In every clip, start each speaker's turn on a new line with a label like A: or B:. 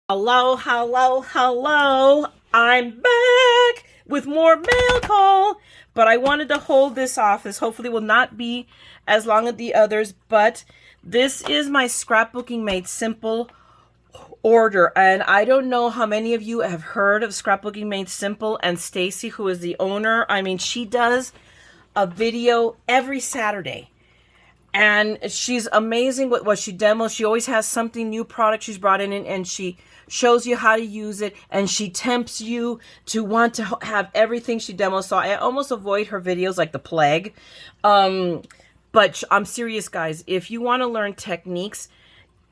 A: Hello, hello, hello. I'm back with more mail call, but I wanted to hold this off. This hopefully will not be as long as the others, but this is my Scrapbooking Made Simple order, and I don't know how many of you have heard of Scrapbooking Made Simple. And Stacy, who is the owner, I mean, she does a video every Saturday. And she's amazing with what she demos. She always has something new product she's brought in, and she shows you how to use it, and she tempts you to want to have everything she demos. So I almost avoid her videos like the plague. But I'm serious, guys. If you want to learn techniques,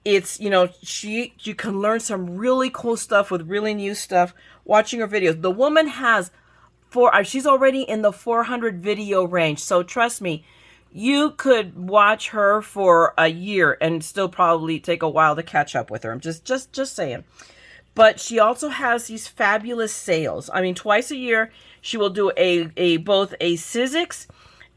A: it's, you can learn some really cool stuff with really new stuff watching her videos. The woman has she's already in the 400 video range. So trust me, you could watch her for a year and still probably take a while to catch up with her. I'm just saying. But she also has these fabulous sales. I mean, twice a year she will do both a Sizzix,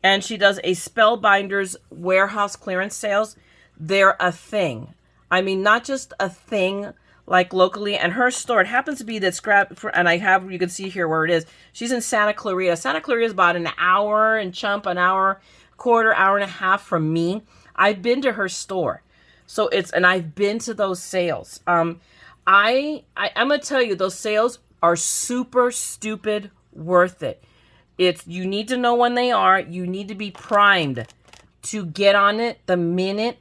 A: and she does a Spellbinders warehouse clearance sales. They're a thing. I mean, not just a thing like locally. And her store, it happens to be that you can see here where it is. She's in Santa Clarita. Santa Clarita is about an hour and an hour, quarter hour and a half from me. I've been to her store, and I've been to those sales. I'm gonna tell you, those sales are super stupid worth it. You need to know when they are. You need to be primed to get on it the minute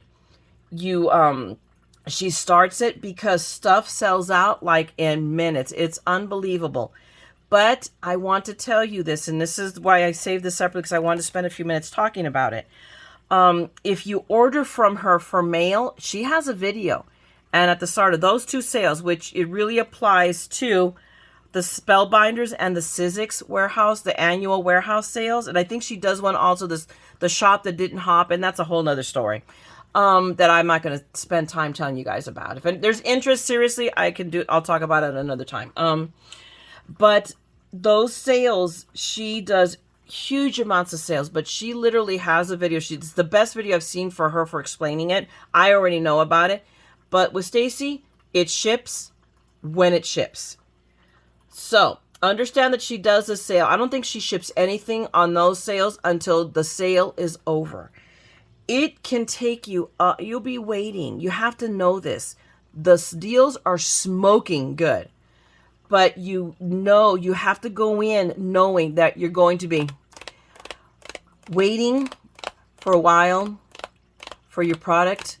A: she starts it, because stuff sells out like in minutes. It's unbelievable. But I want to tell you this, and this is why I saved this separately, because I wanted to spend a few minutes talking about it. If you order from her for mail, she has a video. And at the start of those two sales, which it really applies to the Spellbinders and the Sizzix warehouse, the annual warehouse sales. And I think she does one also, the shop that didn't hop, and that's a whole nother story that I'm not going to spend time telling you guys about. If there's interest, seriously, I'll talk about it another time. But those sales, she does huge amounts of sales, but she literally has a video. It's the best video I've seen for her for explaining it. I already know about it. But with Stacy, it ships when it ships. So understand that she does a sale. I don't think she ships anything on those sales until the sale is over. It can take you, you'll be waiting. You have to know this. The deals are smoking good. But you have to go in knowing that you're going to be waiting for a while for your product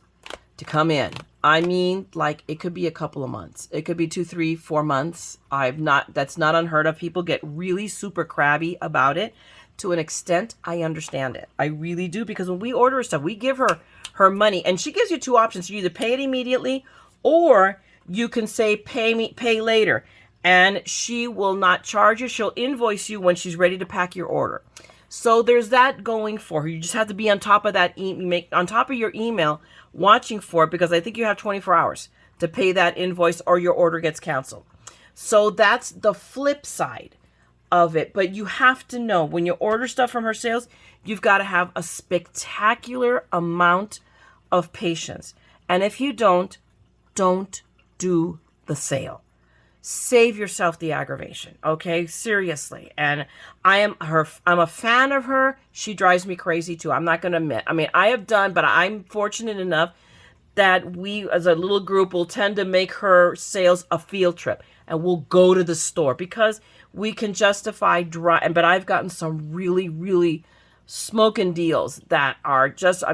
A: to come in. I mean, like, it could be a couple of months. It could be 2, 3, 4 months. That's not unheard of. People get really super crabby about it. To an extent, I understand it. I really do, because when we order stuff, we give her money, and she gives you two options. You either pay it immediately, or you can say pay later. And she will not charge you. She'll invoice you when she's ready to pack your order. So there's that going for her. You just have to be on top of that, on top of your email, watching for it, because I think you have 24 hours to pay that invoice or your order gets canceled. So that's the flip side of it. But you have to know, when you order stuff from her sales, you've got to have a spectacular amount of patience. And if you don't do the sale. Save yourself the aggravation, okay? Seriously. And I'm a fan of her. She drives me crazy too. I'm not going to admit. I mean, I have done, but I'm fortunate enough that we as a little group will tend to make her sales a field trip, and we'll go to the store because we can justify but I've gotten some really, really smoking deals that are just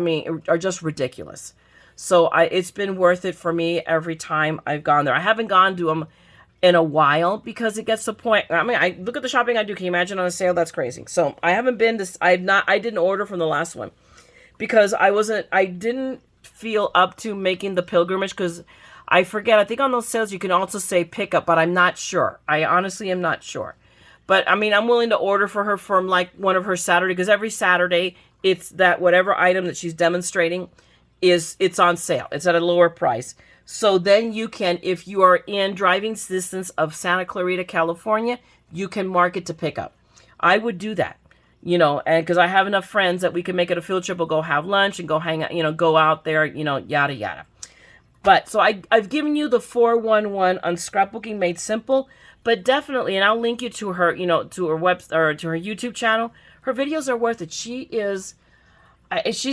A: ridiculous. So it's been worth it for me every time I've gone there. I haven't gone to them in a while, because it gets to the point. I mean, I look at the shopping I do. Can you imagine on a sale? That's crazy. So I haven't been this. I didn't order from the last one because I didn't feel up to making the pilgrimage, because I forget. I think on those sales you can also say pickup, but I'm not sure. I honestly am not sure. But I mean, I'm willing to order for her from like one of her Saturday, because every Saturday it's that whatever item that she's demonstrating it's on sale. It's at a lower price. So then you can, if you are in driving distance of Santa Clarita, California, you can mark it to pick up. I would do that, and because I have enough friends that we can make it a field trip. We'll go have lunch and go hang out, go out there, yada, yada. But so I've given you the 411 on Scrapbooking Made Simple, but definitely, and I'll link you to her, you know, to her or to her YouTube channel. Her videos are worth it. She's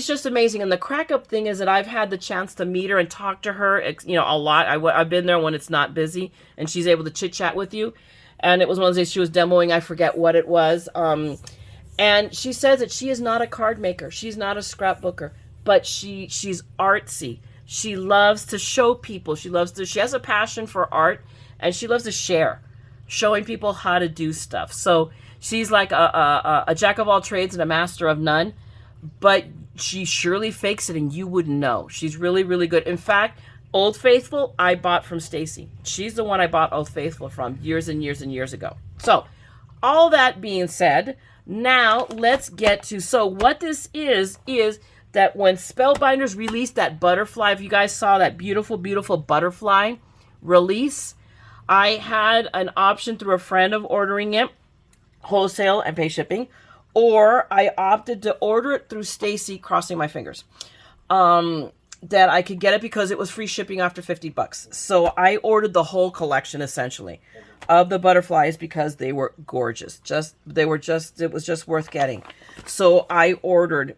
A: just amazing. And the crack up thing is that I've had the chance to meet her and talk to her, you know, a lot. I've been there when it's not busy, and she's able to chit chat with you. And it was one of those days she was demoing. I forget what it was. And she says that she is not a card maker. She's not a scrapbooker, but she's artsy. She loves to show people. She has a passion for art, and she loves to share, showing people how to do stuff. So she's like a jack of all trades and a master of none, but she surely fakes it and you wouldn't know. She's really, really good. In fact, Old Faithful, I bought from Stacy. She's the one I bought Old Faithful from years and years and years ago. So all that being said, now let's get to, so what this is that when Spellbinders released that butterfly, if you guys saw that beautiful, beautiful butterfly release, I had an option through a friend of ordering it wholesale and pay shipping, or I opted to order it through Stacy, crossing my fingers, that I could get it because it was free shipping after $50. So I ordered the whole collection essentially of the butterflies because they were gorgeous. It was just worth getting. So I ordered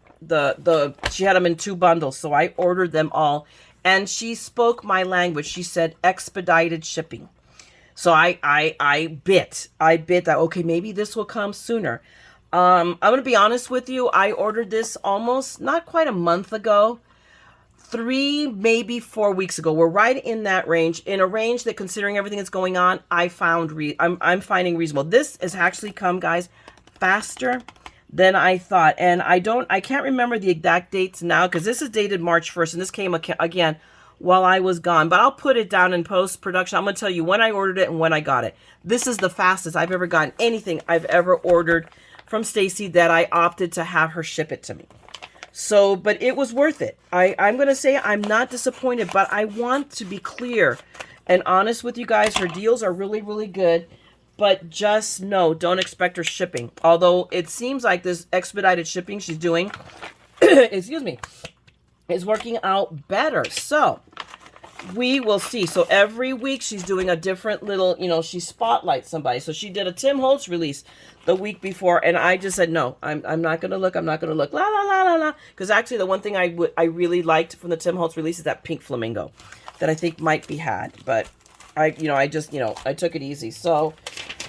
A: she had them in 2 bundles. So I ordered them all, and she spoke my language. She said expedited shipping. So I bit that, okay, maybe this will come sooner. I'm going to be honest with you. I ordered this almost not quite a month ago, 3, maybe 4 weeks ago. We're right in that range, in a range that, considering everything that's going on, I'm finding reasonable. This has actually come, guys, faster than I thought. And I can't remember the exact dates now, because this is dated March 1st, and this came again while I was gone. But I'll put it down in post-production. I'm going to tell you when I ordered it and when I got it. This is the fastest I've ever gotten anything I've ever ordered from Stacy that I opted to have her ship it to me. So, but it was worth it. I'm going to say I'm not disappointed, but I want to be clear and honest with you guys. Her deals are really, really good, but just know, don't expect her shipping. Although it seems like this expedited shipping she's doing, excuse me, is working out better. So we will see. So every week she's doing a different little, you know, she spotlights somebody. So she did a Tim Holtz release the week before, and I just said, no, I'm not going to look. I'm not going to look. La, la, la, la, la. Because actually the one thing I really liked from the Tim Holtz release is that pink flamingo that I think might be had. But I took it easy. So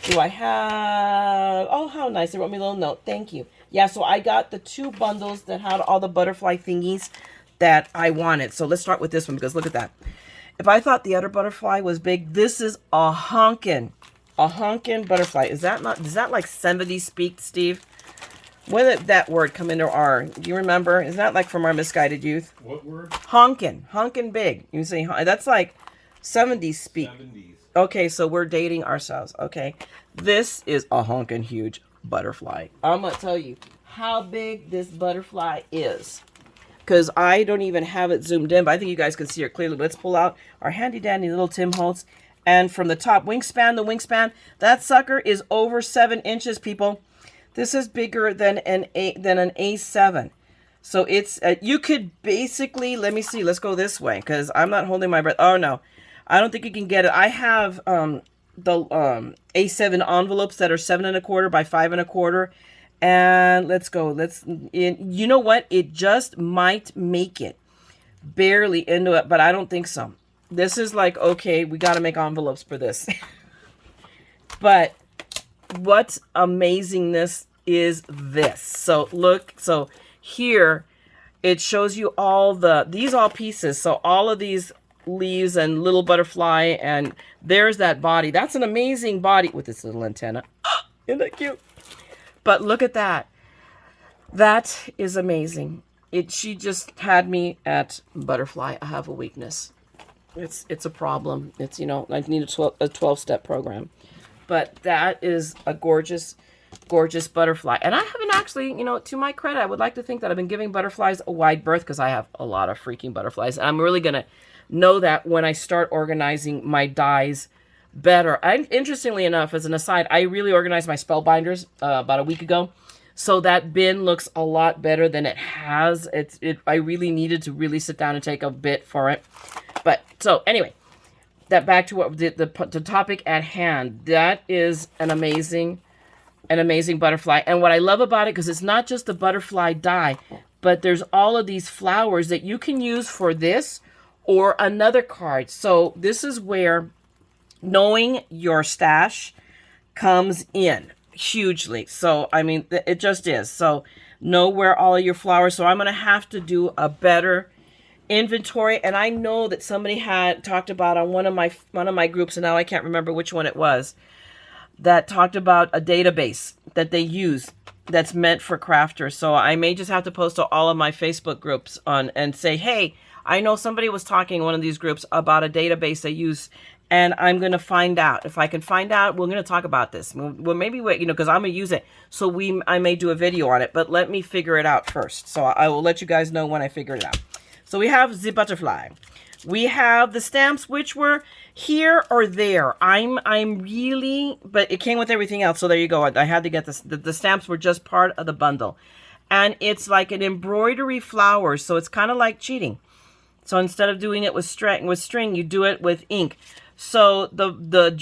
A: do I have, oh, how nice. They wrote me a little note. Thank you. Yeah, so I got the 2 bundles that had all the butterfly thingies that I wanted. So let's start with this one, because look at that. If I thought the other butterfly was big, this is a honkin' butterfly. Does that like 70s speak, Steve? When did that word come into our, do you remember? Is that like from our misguided youth?
B: What word?
A: Honkin' big. You say, that's like 70s speak.
B: 70s.
A: Okay, so we're dating ourselves. Okay, this is a honkin' huge butterfly. I'm gonna tell you how big this butterfly is, because I don't even have it zoomed in, but I think you guys can see it clearly. Let's pull out our handy dandy little Tim Holtz. And from the top, the wingspan, that sucker is over 7 inches, people. This is bigger than an A7. So it's, you could basically, let me see, let's go this way, because I'm not holding my breath. Oh, no, I don't think you can get it. I have the A7 envelopes that are 7 1/4 by 5 1/4. And let's go. You know what? It just might make it barely into it, but I don't think so. This is like, okay, we got to make envelopes for this. But what's amazingness is this. So look, so here it shows you all these all pieces. So all of these leaves and little butterfly, and there's that body. That's an amazing body with this little antenna. Isn't that cute? But look at that. That is amazing. She just had me at butterfly. I have a weakness. It's a problem. It's, you know, I need a 12-step program. But that is a gorgeous, gorgeous butterfly. And I haven't actually, you know, to my credit, I would like to think that I've been giving butterflies a wide berth, because I have a lot of freaking butterflies. And I'm really going to know that when I start organizing my dies better. Interestingly enough, as an aside, I really organized my Spellbinders about a week ago. So that bin looks a lot better than it has. I really needed to really sit down and take a bit for it. But so anyway, that back to what the topic at hand. That is an amazing butterfly. And what I love about it, because it's not just the butterfly die, but there's all of these flowers that you can use for this or another card. So this is where knowing your stash comes in hugely. So, I mean, it just is. So know where all of your flowers. So I'm going to have to do a better inventory. And I know that somebody had talked about on one of my groups, and now I can't remember which one it was, that talked about a database that they use that's meant for crafters. So I may just have to post to all of my Facebook groups on and say, hey, I know somebody was talking in one of these groups about a database they use, and I'm going to find out. If I can find out, we're going to talk about this. Well, maybe wait, because I'm going to use it. So I may do a video on it, but let me figure it out first. So I will let you guys know when I figure it out. So we have the butterfly. We have the stamps, which were here or there. I'm really, but it came with everything else. So there you go. I had to get this. The stamps were just part of the bundle. And it's like an embroidery flower. So it's kind of like cheating. So instead of doing it with string, you do it with ink. So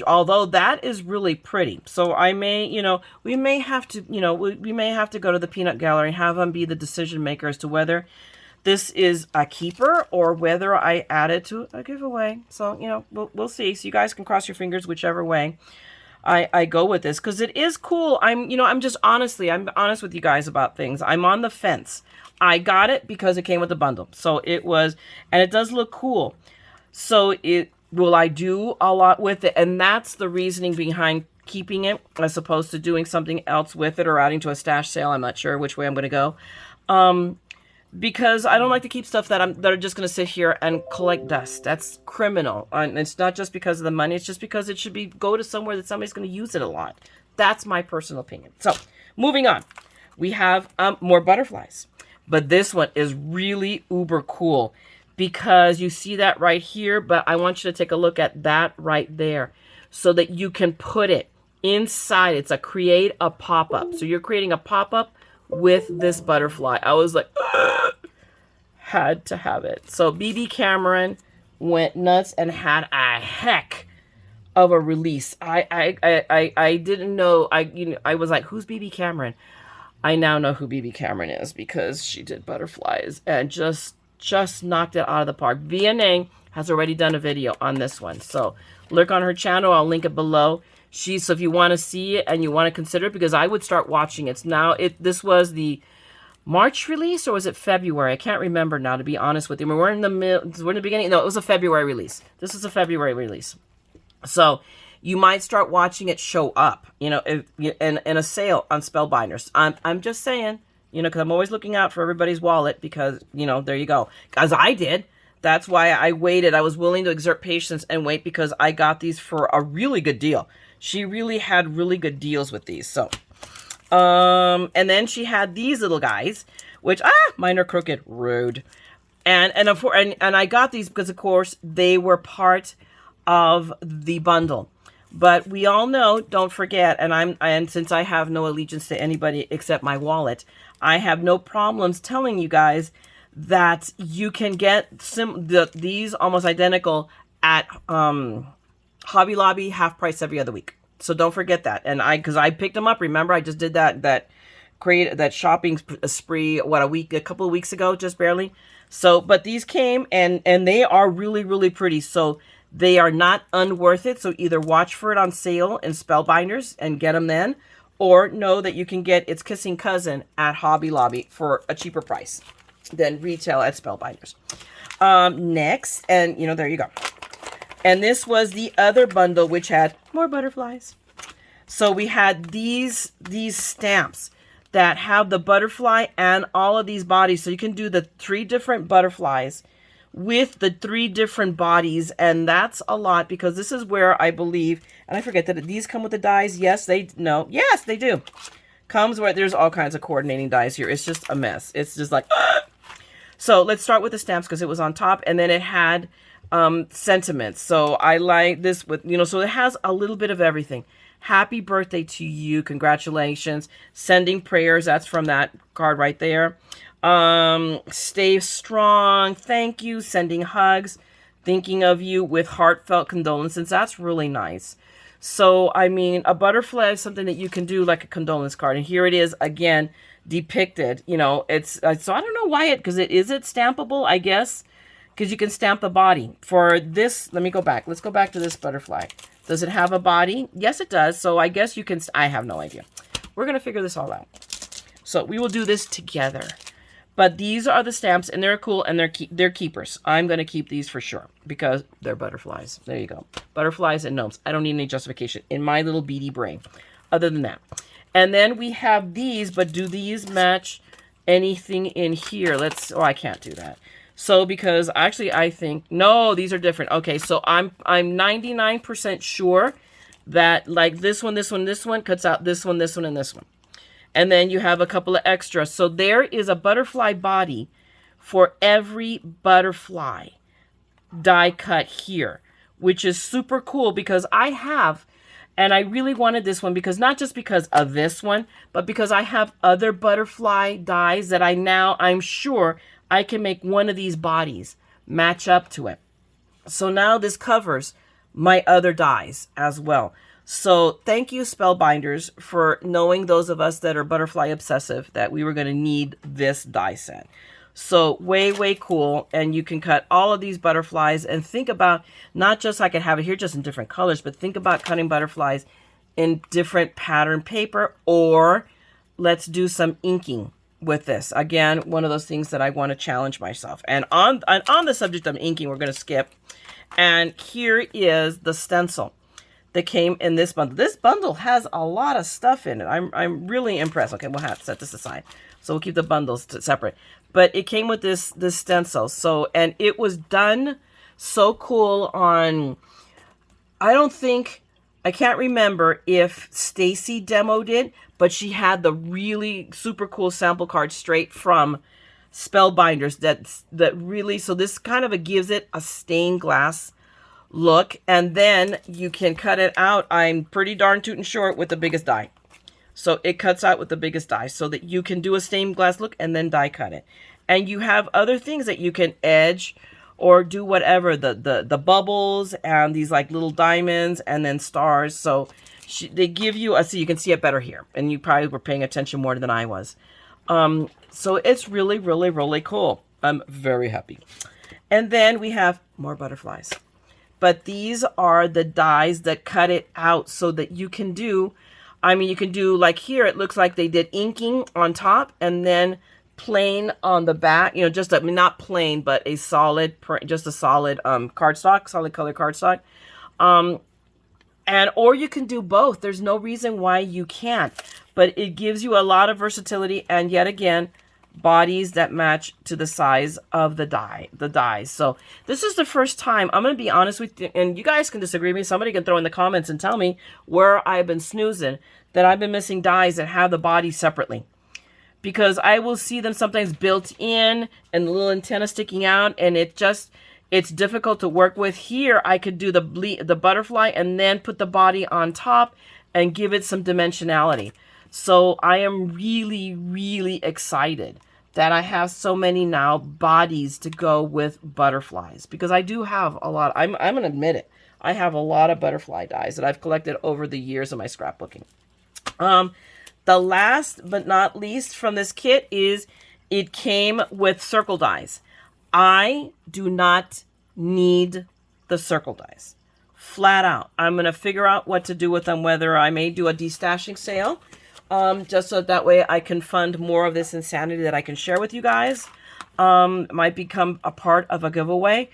A: although that is really pretty. So I may, we may have to, we may have to go to the peanut gallery and have them be the decision maker as to whether this is a keeper or whether I add it to a giveaway. So, we'll see. So you guys can cross your fingers whichever way I go with this, because it is cool. I'm honest with you guys about things. I'm on the fence. I got it because it came with the bundle. So it was, and it does look cool. So will I do a lot with it? And that's the reasoning behind keeping it as opposed to doing something else with it or adding to a stash sale. I'm not sure which way I'm going to go. Because I don't like to keep stuff that are just going to sit here and collect dust. That's criminal. And it's not just because of the money. It's just because it should go to somewhere that somebody's going to use it a lot. That's my personal opinion. So moving on, we have more butterflies. But this one is really uber cool because you see that right here. But I want you to take a look at that right there so that you can put it inside. It's create a pop-up. So you're creating a pop-up with this butterfly. I was like, had to have it. So BB Cameron went nuts and had a heck of a release. I didn't know. I was like, who's BB Cameron? I now know who BB Cameron is because she did butterflies and just knocked it out of the park. VNA has already done a video on this one. So look on her channel. I'll link it below. So if you want to see it and you want to consider it, because I would start watching it. This was the March release, or was it February? I can't remember now, to be honest with you. We're in the beginning. No, it was a February release. This is a February release. So you might start watching it show up, in a sale on Spellbinders. I'm just saying, because I'm always looking out for everybody's wallet because, there you go. As I did. That's why I waited. I was willing to exert patience and wait because I got these for a really good deal. She really had really good deals with these. So, and then she had these little guys, which, mine are crooked, rude. And I got these because, of course, they were part of the bundle. But we all know, don't forget, and since I have no allegiance to anybody except my wallet, I have no problems telling you guys that you can get these almost identical at Hobby Lobby, half price every other week. So don't forget that. And because I picked them up, remember I just did that shopping spree a couple of weeks ago, just barely. So, but these came and they are really, really pretty. So they are not unworth it. So either watch for it on sale in Spellbinders and get them then, or know that you can get its kissing cousin at Hobby Lobby for a cheaper price than retail at Spellbinders. Next, and there you go. And this was the other bundle, which had more butterflies. So we had these stamps that have the butterfly and all of these bodies. So you can do the 3 different butterflies with the 3 different bodies. And that's a lot because this is where I believe, and I forget that these come with the dies. Yes, they do. Comes where there's all kinds of coordinating dies here. It's just a mess. It's just like, So let's start with the stamps because it was on top, and then it had sentiments. So I like this with, so it has a little bit of everything. Happy birthday to you. Congratulations. Sending prayers. That's from that card right there. Stay strong. Thank you. Sending hugs. thinking of you with heartfelt condolences. That's really nice. So, I mean, a butterfly is something that you can do like a condolence card. And here it is again depicted. You know, it's, so I don't know why because it stampable, I guess, because you can stamp the body. For this, let me go back. Let's go back to this butterfly. Does it have a body? Yes, it does. So I guess you can, I have no idea. We're going to figure this all out. So we will do this together. But these are the stamps, and they're cool, and they're keepers. I'm going to keep these for sure because they're butterflies. There you go. Butterflies and gnomes. I don't need any justification in my little beady brain other than that. And then we have these, but do these match anything in here? Let's, oh, I can't do that. So because actually I think, no, these are different. Okay, so I'm 99% sure that like this one cuts out this one, and this one. And then you have a couple of extras. So there is a butterfly body for every butterfly die cut here, which is super cool because I have, and I really wanted this one because not just because of this one, but because I have other butterfly dies that I'm sure I can make one of these bodies match up to it. So now this covers my other dies as well. So thank you, Spellbinders, for knowing those of us that are butterfly obsessive that we were going to need this die set. So way, way cool. And you can cut all of these butterflies and think about, not just I could have it here just in different colors, but think about cutting butterflies in different pattern paper, or let's do some inking with this. Again, one of those things that I want to challenge myself. And on the subject of inking, we're going to skip. And here is the stencil that came in this bundle. This bundle has a lot of stuff in it. I'm really impressed. Okay, we'll have to set this aside. So we'll keep the bundles separate. But it came with this stencil. So, and it was done so cool on, I can't remember if Stacy demoed it, but she had the really super cool sample card straight from Spellbinders that really, so this kind of gives it a stained glass look, and then you can cut it out. I'm pretty darn tootin' short with the biggest die. So it cuts out with the biggest die so that you can do a stained glass look and then die cut it. And you have other things that you can edge or do whatever, the bubbles and these like little diamonds and then stars. So they give you so you can see it better here. And you probably were paying attention more than I was. So it's really, really, really cool. I'm very happy. And then we have more butterflies. But these are the dies that cut it out so that you can do, you can do like here, it looks like they did inking on top and then plain on the back, just, not plain, but a solid, just a solid cardstock, solid color cardstock. Or you can do both. There's no reason why you can't, but it gives you a lot of versatility. And yet again, bodies that match to the size of the dies. So this is the first time, I'm going to be honest with you, and you guys can disagree with me. Somebody can throw in the comments and tell me where I've been snoozing, that I've been missing dies that have the body separately. Because I will see them sometimes built in and the little antenna sticking out, and it's difficult to work with. Here, I could do the butterfly and then put the body on top and give it some dimensionality. So I am really, really excited that I have so many now bodies to go with butterflies, because I do have a lot. I'm going to admit it. I have a lot of butterfly dies that I've collected over the years of my scrapbooking. The last but not least from this kit is it came with circle dies. I do not need the circle dies. Flat out. I'm going to figure out what to do with them, whether I may do a destashing sale. Just so that way I can fund more of this insanity that I can share with you guys. Might become a part of a giveaway.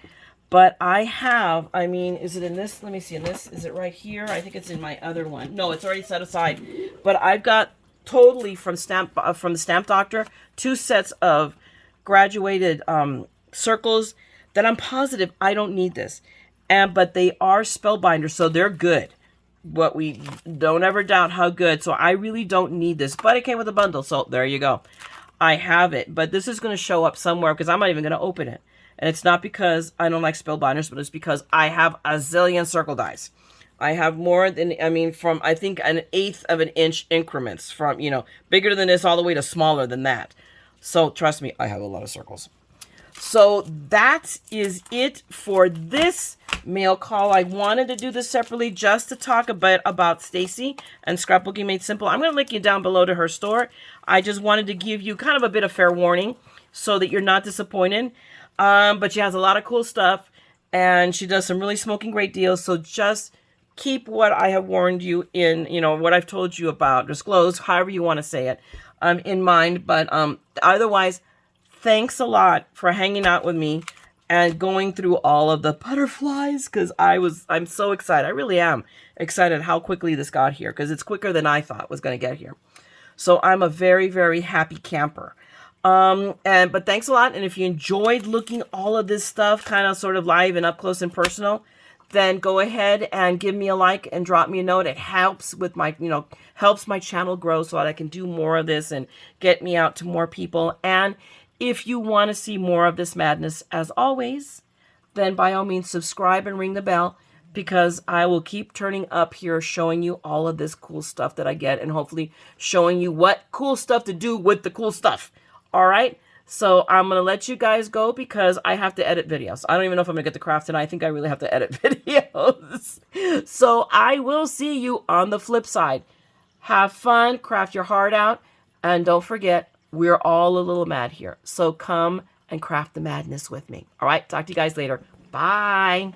A: But I have, is it in this? Let me see, in this, is it right here? I think it's in my other one. No, it's already set aside. But I've got totally from the Stamp Doctor 2 sets of graduated circles that I'm positive I don't need this. But they are Spellbinders, so they're good. What we don't ever doubt how good. So I really don't need this, but it came with a bundle. So there you go. I have it, but this is going to show up somewhere because I'm not even going to open it. And it's not because I don't like Spellbinders, but it's because I have a zillion circle dies. I have more than, from, I think, 1/8 of an inch increments from, bigger than this all the way to smaller than that. So trust me, I have a lot of circles. So that is it for this mail call. I wanted to do this separately just to talk about Stacy and Scrapbooking Made Simple. I'm going to link you down below to her store. I just wanted to give you kind of a bit of fair warning so that you're not disappointed. But she has a lot of cool stuff, and she does some really smoking great deals. So just keep what I have warned you in, what I've told you about, disclose, however you want to say it, in mind. But otherwise, thanks a lot for hanging out with me and going through all of the butterflies, because I'm so excited. I really am excited how quickly this got here, because it's quicker than I thought was going to get here. So I'm a very, very happy camper. But thanks a lot. And if you enjoyed looking all of this stuff kind of sort of live and up close and personal, then go ahead and give me a like and drop me a note. It helps with my, helps my channel grow so that I can do more of this and get me out to more people. And if you want to see more of this madness, as always, then by all means subscribe and ring the bell, because I will keep turning up here showing you all of this cool stuff that I get, and hopefully showing you what cool stuff to do with the cool stuff. All right? So I'm going to let you guys go because I have to edit videos. I don't even know if I'm going to get the craft tonight. I think I really have to edit videos. So I will see you on the flip side. Have fun, craft your heart out, and don't forget, we're all a little mad here. So come and craft the madness with me. All right? Talk to you guys later. Bye.